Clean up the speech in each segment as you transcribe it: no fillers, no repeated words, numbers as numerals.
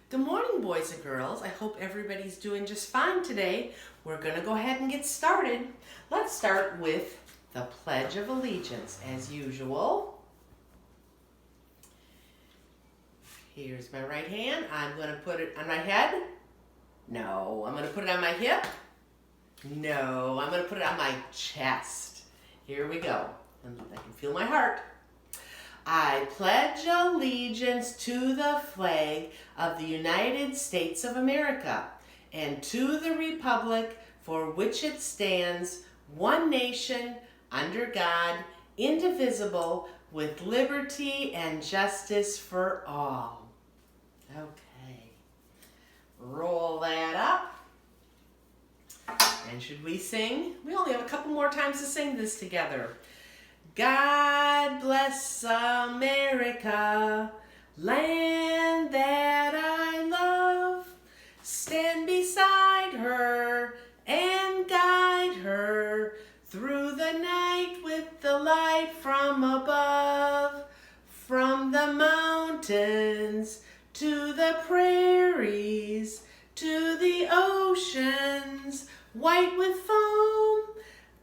Good morning, boys and girls. I hope everybody's doing just fine today. We're going to go ahead and get started. Let's start with the Pledge of Allegiance, as usual. Here's my right hand. I'm going to put it on my head. No. I'm going to put it on my hip. No. I'm going to put it on my chest. Here we go. And I can feel my heart. I pledge allegiance to the flag of the United States of America and to the republic for which it stands, one nation, under God, indivisible, with liberty and justice for all. Okay. Roll that up. And should we sing? We only have a couple more times to sing this together. God bless America, land that I love. Stand beside her and guide her through the night with the light from above. From the mountains to the prairies to the oceans white with foam.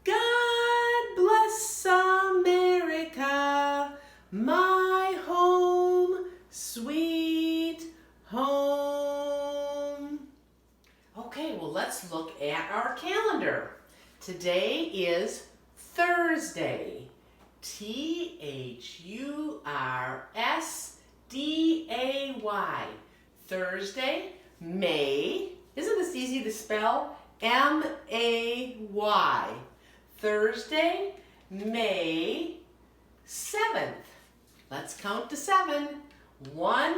God bless America, my home, sweet home. Okay, well, let's look at our calendar. Today is Thursday, Thursday, Thursday, May. Isn't this easy to spell? M-A-Y. Thursday, May 7th. Let's count to 7. 1,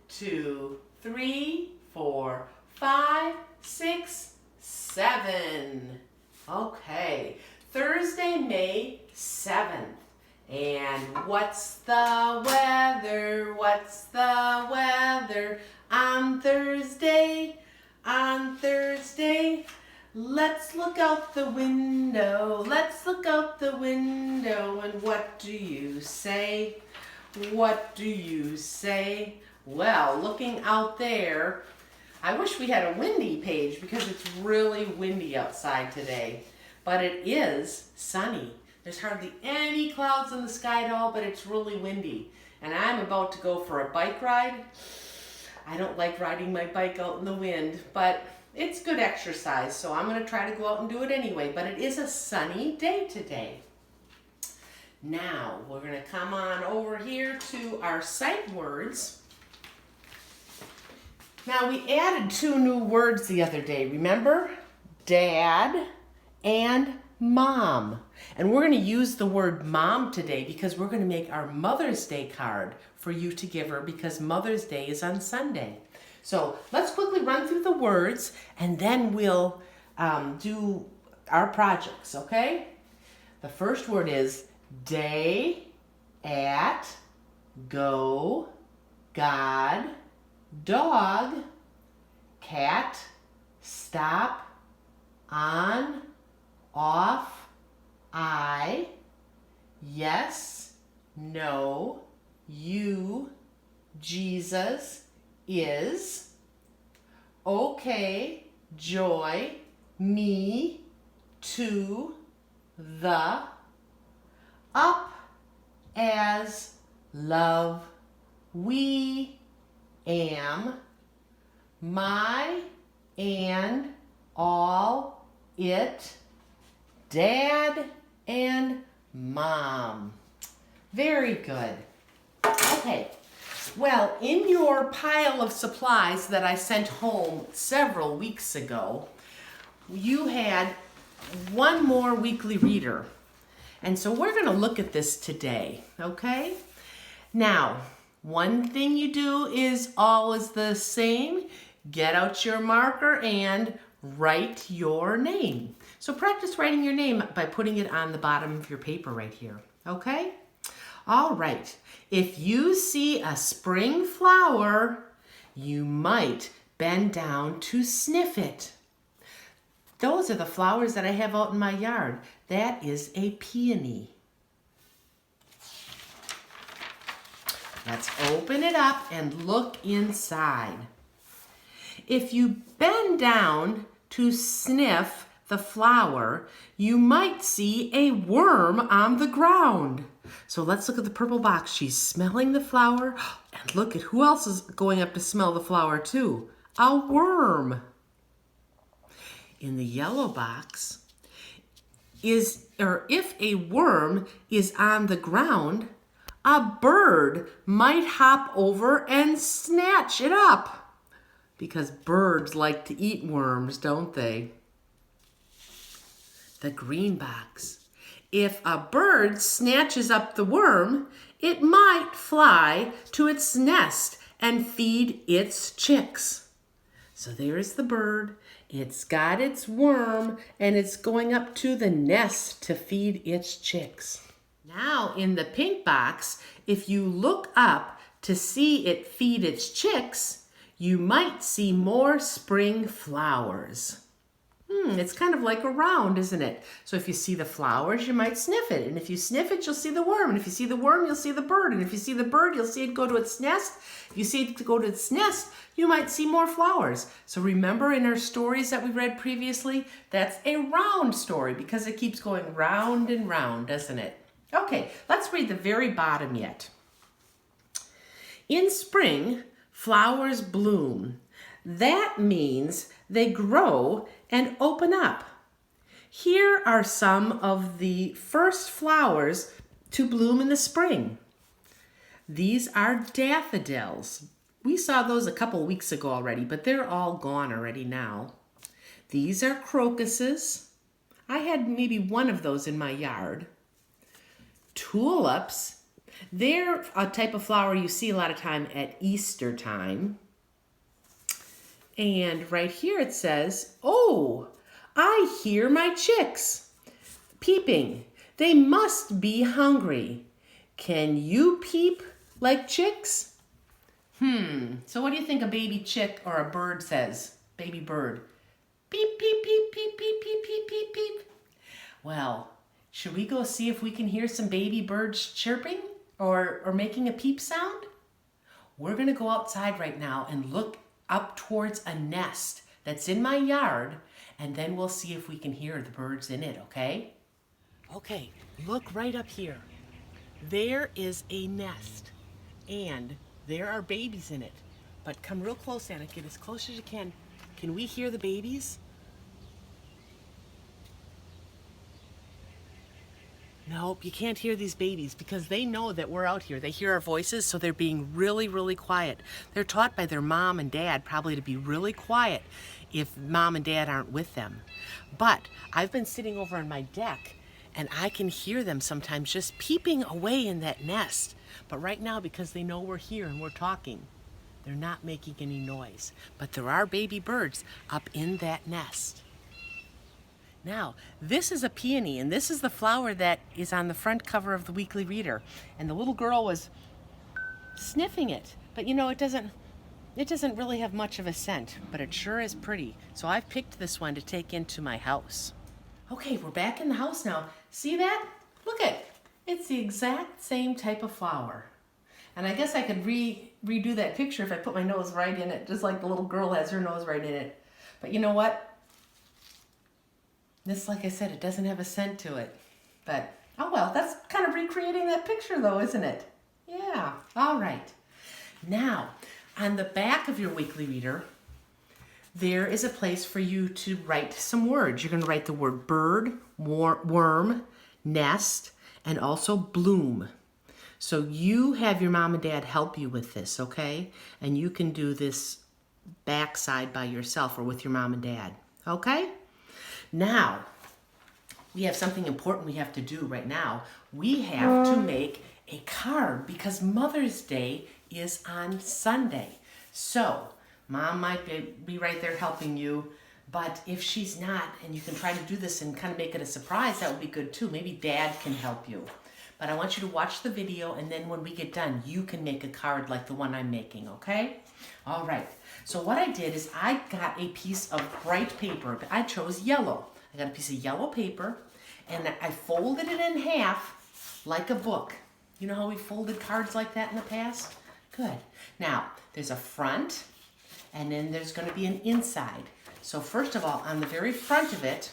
2, 3, 4, 5, 6, 7. Okay, Thursday, May 7th. And what's the weather? What's the weather on Thursday? On Thursday, let's look out the window. Let's look out the window. And what do you say? What do you say? Well, looking out there, I wish we had a windy page because it's really windy outside today. But it is sunny. There's hardly any clouds in the sky at all, but it's really windy. And I'm about to go for a bike ride. I don't like riding my bike out in the wind, but it's good exercise, so I'm going to try to go out and do it anyway. But it is a sunny day today. Now, we're going to come on over here to our sight words. Now, we added 2 new words the other day, remember? Dad and mom. And we're going to use the word mom today because we're going to make our Mother's Day card for you to give her because Mother's Day is on Sunday. So let's quickly run through the words and then we'll do our projects, okay? The first word is day, at, go, God, dog, cat, stop, on, off, I, yes, no, you, Jesus, is, okay, joy, me, to, the, up, as, love, we, am, my, and, all, it, dad, and mom. Very good. Okay. Well, in your pile of supplies that I sent home several weeks ago, you had one more weekly reader. And so we're going to look at this today, okay? Now, one thing you do is always the same. Get out your marker and write your name. So practice writing your name by putting it on the bottom of your paper right here, okay? All right. If you see a spring flower, you might bend down to sniff it. Those are the flowers that I have out in my yard. That is a peony. Let's open it up and look inside. If you bend down to sniff the flower, you might see a worm on the ground. So let's look at the purple box. She's smelling the flower. And look at who else is going up to smell the flower too. A worm. In the yellow box, if a worm is on the ground, a bird might hop over and snatch it up. Because birds like to eat worms, don't they? The green box. If a bird snatches up the worm, it might fly to its nest and feed its chicks. So there's the bird. It's got its worm and it's going up to the nest to feed its chicks. Now in the pink box, if you look up to see it feed its chicks, you might see more spring flowers. It's kind of like a round, isn't it? So if you see the flowers, you might sniff it. And if you sniff it, you'll see the worm. And if you see the worm, you'll see the bird. And if you see the bird, you'll see it go to its nest. If you see it go to its nest, you might see more flowers. So remember in our stories that we read previously, that's a round story because it keeps going round and round, doesn't it? Okay, let's read the very bottom yet. In spring, flowers bloom. That means they grow and open up. Here are some of the first flowers to bloom in the spring. These are daffodils. We saw those a couple weeks ago already, but they're all gone already now. These are crocuses. I had maybe one of those in my yard. Tulips. They're a type of flower you see a lot of time at Easter time. And right here it says, oh, I hear my chicks peeping. They must be hungry. Can you peep like chicks? So what do you think a baby chick or a bird says? Baby bird. Peep, peep, peep, peep, peep, peep, peep, peep, peep. Well, should we go see if we can hear some baby birds chirping or making a peep sound? We're going to go outside right now and look up towards a nest that's in my yard, and then we'll see if we can hear the birds in it, okay? Okay, look right up here. There is a nest, and there are babies in it. But come real close, Anna. Get as close as you can. Can we hear the babies? Nope, you can't hear these babies because they know that we're out here. They hear our voices, so they're being really, really quiet. They're taught by their mom and dad probably to be really quiet if mom and dad aren't with them. But I've been sitting over on my deck, and I can hear them sometimes just peeping away in that nest. But right now, because they know we're here and we're talking, they're not making any noise. But there are baby birds up in that nest. Now, this is a peony, and this is the flower that is on the front cover of the Weekly Reader. And the little girl was sniffing it. But you know, it doesn't really have much of a scent, but it sure is pretty. So I've picked this one to take into my house. Okay, we're back in the house now. See that? Look at it. It's the exact same type of flower. And I guess I could redo that picture if I put my nose right in it, just like the little girl has her nose right in it. But you know what? This, like I said, it doesn't have a scent to it. But, oh well, that's kind of recreating that picture though, isn't it? Yeah, all right. Now, on the back of your Weekly Reader, there is a place for you to write some words. You're going to write the word bird, worm, nest, and also bloom. So you have your mom and dad help you with this, okay? And you can do this backside by yourself or with your mom and dad, okay? Now, we have something important we have to do right now. We have to make a card because Mother's Day is on Sunday. So, Mom might be right there helping you, but if she's not, and you can try to do this and kind of make it a surprise, that would be good too. Maybe Dad can help you. But I want you to watch the video, and then when we get done, you can make a card like the one I'm making, okay? All right. So what I did is I got a piece of bright paper. I chose yellow. I got a piece of yellow paper, and I folded it in half like a book. You know how we folded cards like that in the past? Good. Now, there's a front and then there's going to be an inside. So first of all, on the very front of it,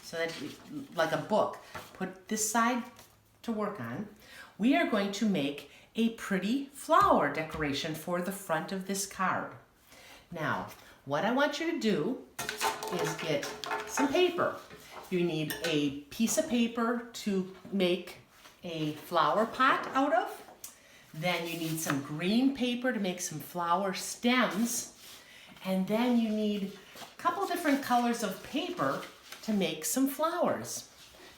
so that like a book, put this side to work on. We are going to make a pretty flower decoration for the front of this card. Now, what I want you to do is get some paper. You need a piece of paper to make a flower pot out of. Then you need some green paper to make some flower stems. And then you need a couple different colors of paper to make some flowers.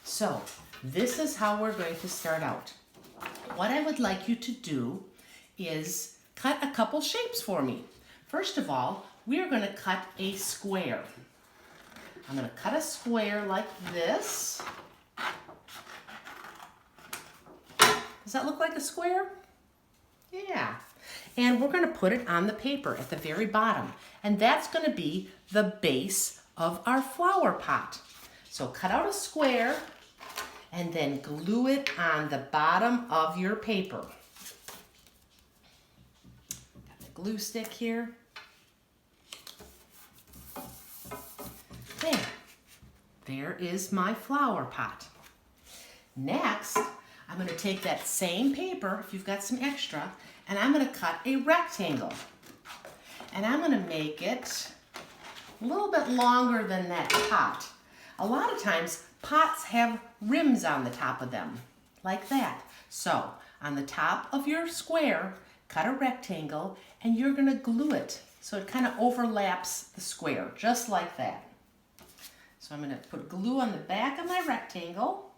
So this is how we're going to start out. What I would like you to do is cut a couple shapes for me. First of all, we are going to cut a square. I'm going to cut a square like this. Does that look like a square? Yeah. And we're going to put it on the paper at the very bottom. And that's going to be the base of our flower pot. So cut out a square and then glue it on the bottom of your paper. Got the glue stick here. There. There is my flower pot. Next, I'm going to take that same paper, if you've got some extra, and I'm going to cut a rectangle. And I'm going to make it a little bit longer than that pot. A lot of times, pots have rims on the top of them, like that. So, on the top of your square, cut a rectangle, and you're going to glue it so it kind of overlaps the square, just like that. So I'm going to put glue on the back of my rectangle.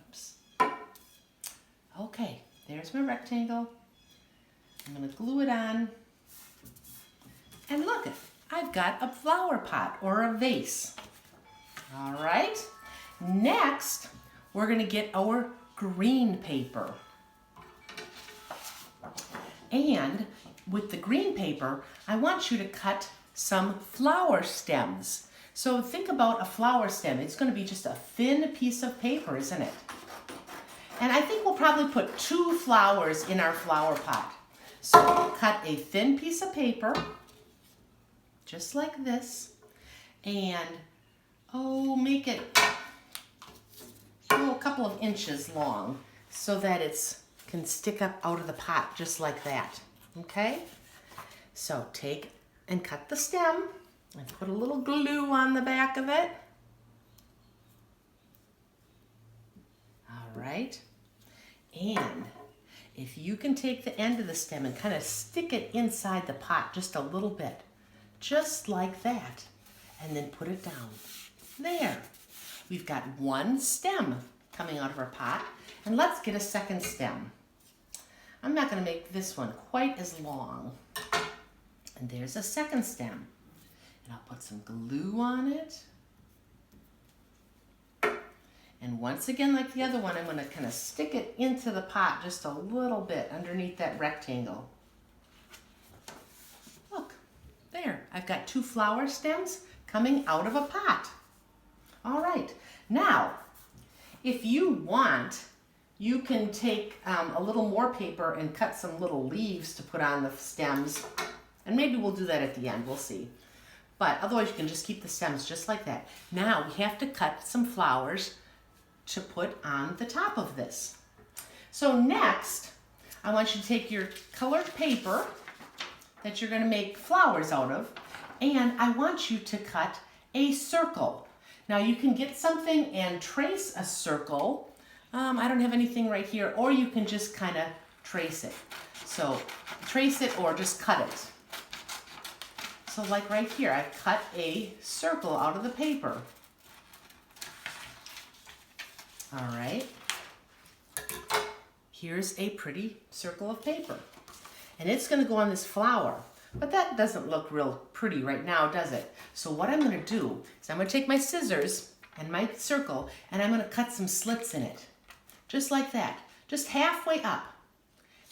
Oops. Okay, there's my rectangle. I'm going to glue it on. And look, I've got a flower pot or a vase. All right. Next, we're going to get our green paper. And with the green paper, I want you to cut some flower stems. So think about a flower stem. It's going to be just a thin piece of paper, isn't it? And I think we'll probably put 2 flowers in our flower pot. So cut a thin piece of paper, just like this, and make it a couple of inches long so that it can stick up out of the pot just like that. Okay? So take and cut the stem and put a little glue on the back of it. All right. And if you can take the end of the stem and kind of stick it inside the pot just a little bit, just like that, and then put it down. There. We've got 1 stem coming out of our pot, and let's get a second stem. I'm not going to make this one quite as long. And there's a second stem. And I'll put some glue on it. And once again, like the other one, I'm going to kind of stick it into the pot just a little bit underneath that rectangle. Look, there. I've got 2 flower stems coming out of a pot. All right. Now, if you want, you can take a little more paper and cut some little leaves to put on the stems. And maybe we'll do that at the end. We'll see. But otherwise, you can just keep the stems just like that. Now, we have to cut some flowers to put on the top of this. So next, I want you to take your colored paper that you're going to make flowers out of, and I want you to cut a circle. Now, you can get something and trace a circle. I don't have anything right here, or you can just kind of trace it. So trace it or just cut it. So like right here, I've cut a circle out of the paper. All right. Here's a pretty circle of paper. And it's going to go on this flower. But that doesn't look real pretty right now, does it? So what I'm going to do is I'm going to take my scissors and my circle, and I'm going to cut some slits in it. Just like that. Just halfway up.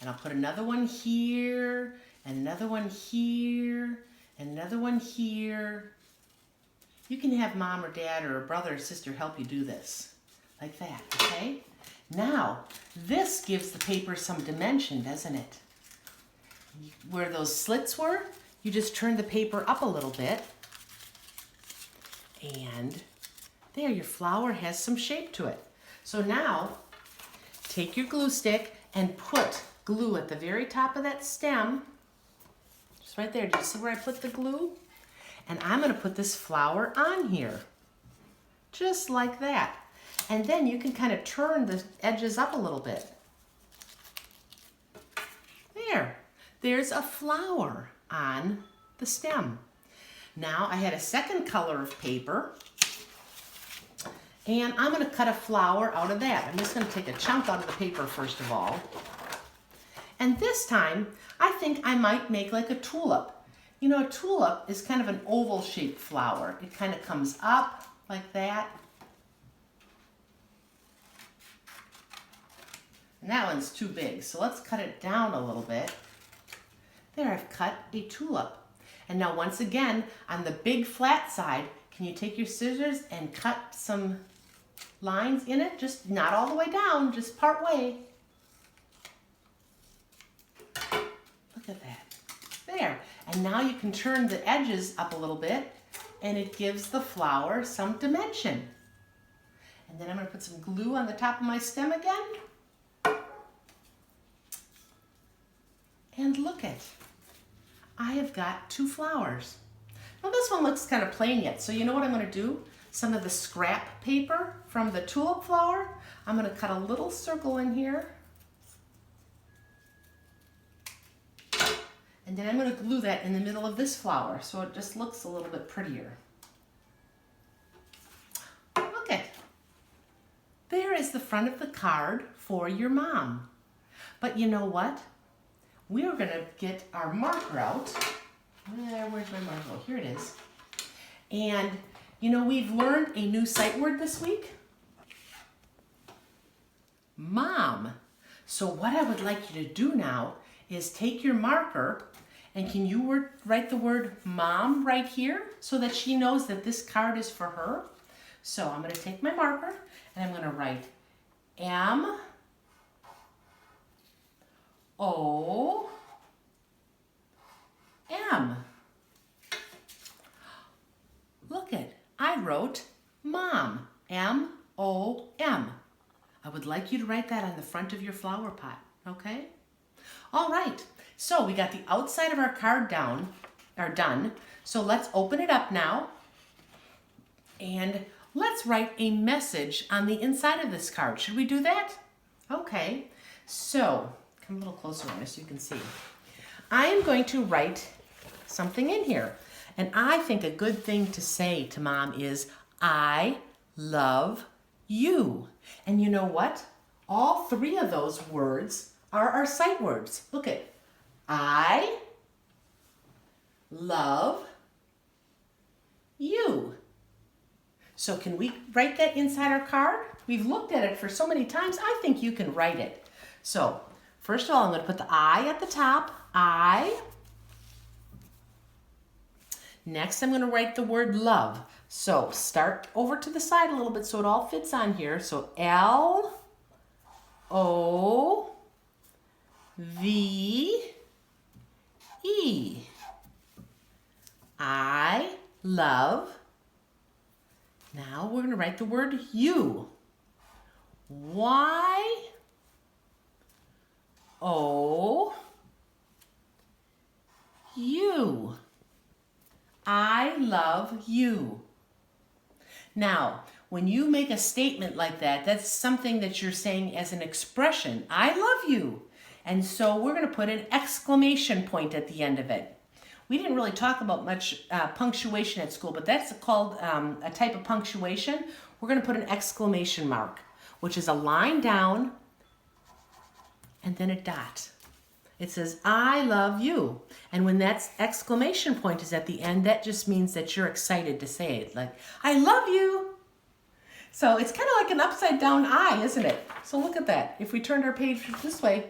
And I'll put another one here, another one here, another one here. You can have mom or dad or a brother or sister help you do this. Like that, okay? Now, this gives the paper some dimension, doesn't it? where those slits were, you just turn the paper up a little bit. And there, your flower has some shape to it. So now, take your glue stick and put glue at the very top of that stem. Just right there. Do you see where I put the glue? And I'm going to put this flower on here. Just like that. And then you can kind of turn the edges up a little bit. There. There's a flower on the stem. Now I had a second color of paper. And I'm going to cut a flower out of that. I'm just going to take a chunk out of the paper first of all. And this time, I think I might make like a tulip. You know, a tulip is kind of an oval shaped flower. It kind of comes up like that. And that one's too big, so let's cut it down a little bit. There, I've cut a tulip. And now once again, on the big flat side, can you take your scissors and cut some lines in it? Just not all the way down, just part way. Look at that. There. And now you can turn the edges up a little bit, and it gives the flower some dimension. And then I'm going to put some glue on the top of my stem again. And look it. I have got two flowers. Now this one looks kind of plain yet, so you know what I'm going to do? Some of the scrap paper from the tulip flower, I'm going to cut a little circle in here. And then I'm going to glue that in the middle of this flower so it just looks a little bit prettier. Okay. There is the front of the card for your mom. But you know what? We're going to get our marker out. Where's my marker? Oh, here it is. And you know, we've learned a new sight word this week. Mom. So what I would like you to do now is take your marker and can you write the word mom right here so that she knows that this card is for her? So I'm going to take my marker and I'm going to write M-O-M. Look it. I wrote mom. M-O-M. I would like you to write that on the front of your flower pot, okay? All right, so we got the outside of our card done. So let's open it up now and let's write a message on the inside of this card. Should we do that? Okay, so come a little closer on this so you can see. I am going to write something in here. And I think a good thing to say to mom is, I love you. And you know what? All three of those words are our sight words. Look at I love you. So can we write that inside our card? We've looked at it for so many times. I think you can write it. So first of all, I'm going to put the I at the top. I. Next, I'm going to write the word love. So start over to the side a little bit so it all fits on here. So L-O-V-E. I love. Now we're going to write the word you. Y-O-U. I love you. Now, when you make a statement like that, that's something that you're saying as an expression. I love you. And so we're going to put an exclamation point at the end of it. We didn't really talk about much punctuation at school, but that's called a type of punctuation. We're going to put an exclamation mark, which is a line down and then a dot. It says, I love you. And when that exclamation point is at the end, that just means that you're excited to say it. Like, I love you. So it's kind of like an upside down I, isn't it? So look at that. If we turned our page this way,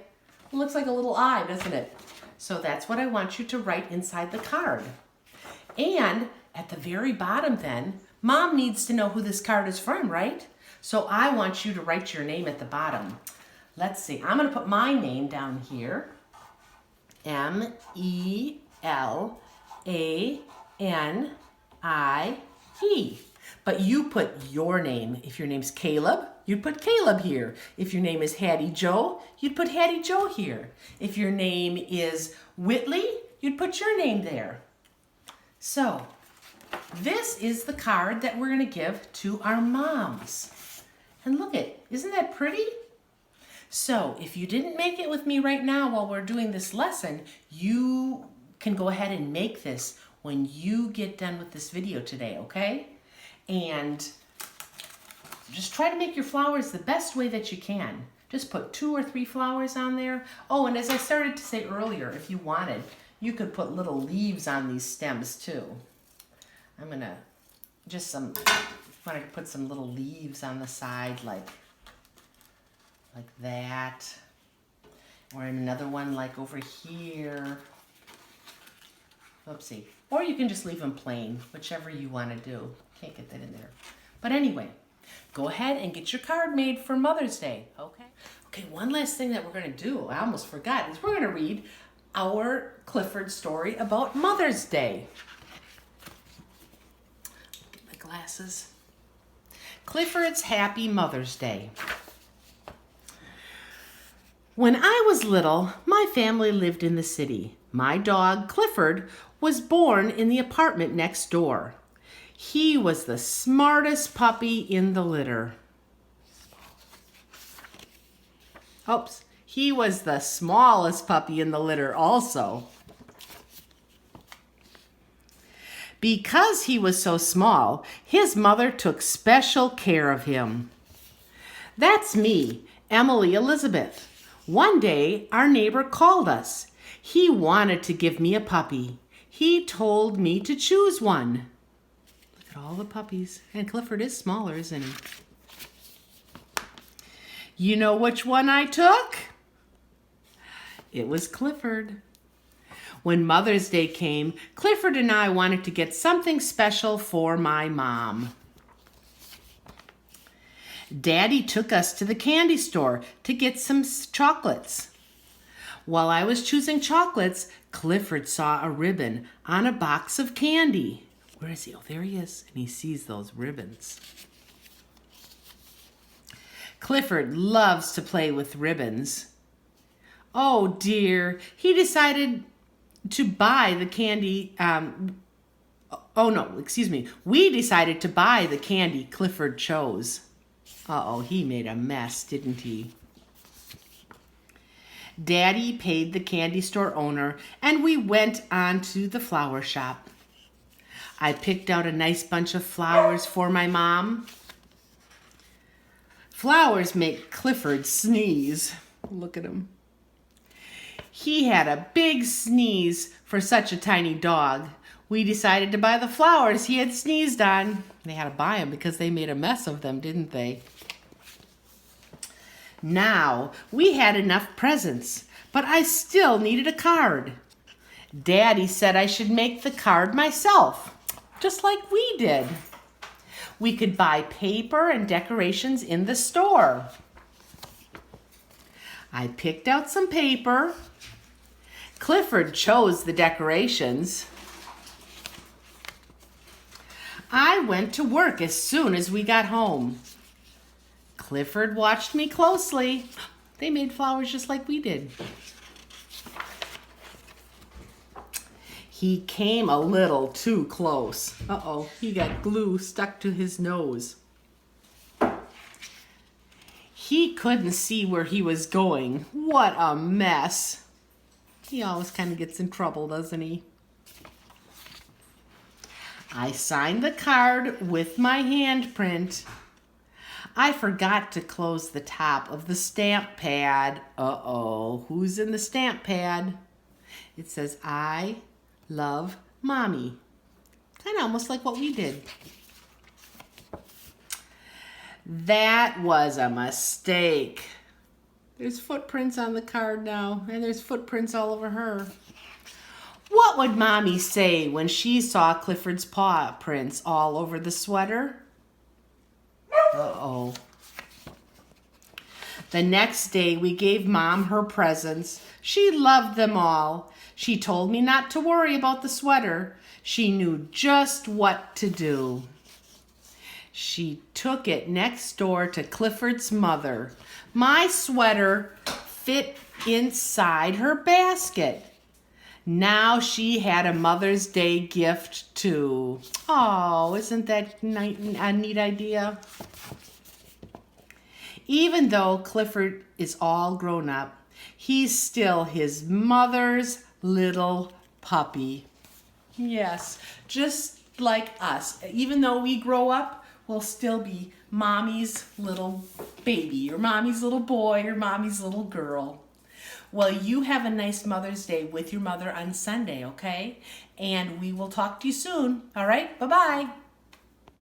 it looks like a little I, doesn't it? So that's what I want you to write inside the card. And at the very bottom then, Mom needs to know who this card is from, right? So I want you to write your name at the bottom. Let's see. I'm going to put my name down here. Melanie. But you put your name. If your name's Caleb, you'd put Caleb here. If your name is Hattie Joe, you'd put Hattie Joe here. If your name is Whitley, you'd put your name there. So, this is the card that we're going to give to our moms. And look isn't that pretty? So, if you didn't make it with me right now while we're doing this lesson, you can go ahead and make this when you get done with this video today, okay? And just try to make your flowers the best way that you can. Just put 2 or 3 flowers on there. Oh, and as I started to say earlier, if you wanted, you could put little leaves on these stems too. I'm gonna want to put some little leaves on the side like that. Or another one like over here. Oopsie. Or you can just leave them plain, whichever you want to do. Can't get that in there. But anyway, go ahead and get your card made for Mother's Day, okay? Okay, one last thing that we're going to do, I almost forgot, is we're going to read our Clifford story about Mother's Day. Get my glasses. Clifford's Happy Mother's Day. When I was little, my family lived in the city. My dog, Clifford, was born in the apartment next door. He was the smartest puppy in the litter. Oops, he was the smallest puppy in the litter also. Because he was so small, his mother took special care of him. That's me, Emily Elizabeth. One day, our neighbor called us. He wanted to give me a puppy. He told me to choose one. Look at all the puppies. And Clifford is smaller, isn't he? You know which one I took? It was Clifford. When Mother's Day came, Clifford and I wanted to get something special for my mom. Daddy took us to the candy store to get some chocolates. While I was choosing chocolates, Clifford saw a ribbon on a box of candy. Where is he? Oh, there he is. And he sees those ribbons. Clifford loves to play with ribbons. Oh dear, he decided to buy the candy. We decided to buy the candy Clifford chose. Uh-oh, he made a mess, didn't he? Daddy paid the candy store owner, and we went on to the flower shop. I picked out a nice bunch of flowers for my mom. Flowers make Clifford sneeze. Look at him. He had a big sneeze for such a tiny dog. We decided to buy the flowers he had sneezed on. They had to buy them because they made a mess of them, didn't they? Now, we had enough presents, but I still needed a card. Daddy said I should make the card myself, just like we did. We could buy paper and decorations in the store. I picked out some paper. Clifford chose the decorations. I went to work as soon as we got home. Clifford watched me closely. They made flowers just like we did. He came a little too close. Uh-oh, he got glue stuck to his nose. He couldn't see where he was going. What a mess. He always kind of gets in trouble, doesn't he? I signed the card with my handprint. I forgot to close the top of the stamp pad. Uh-oh, who's in the stamp pad? It says, I love Mommy. Kind of almost like what we did. That was a mistake. There's footprints on the card now, and there's footprints all over her. What would Mommy say when she saw Clifford's paw prints all over the sweater? Uh-oh. The next day, we gave Mom her presents. She loved them all. She told me not to worry about the sweater. She knew just what to do. She took it next door to Clifford's mother. My sweater fit inside her basket. Now she had a Mother's Day gift too. Oh, isn't that a neat idea? Even though Clifford is all grown up, he's still his mother's little puppy. Yes, just like us. Even though we grow up, we'll still be mommy's little baby, or mommy's little boy, or mommy's little girl. Well, you have a nice Mother's Day with your mother on Sunday, okay? And we will talk to you soon. All right, bye-bye.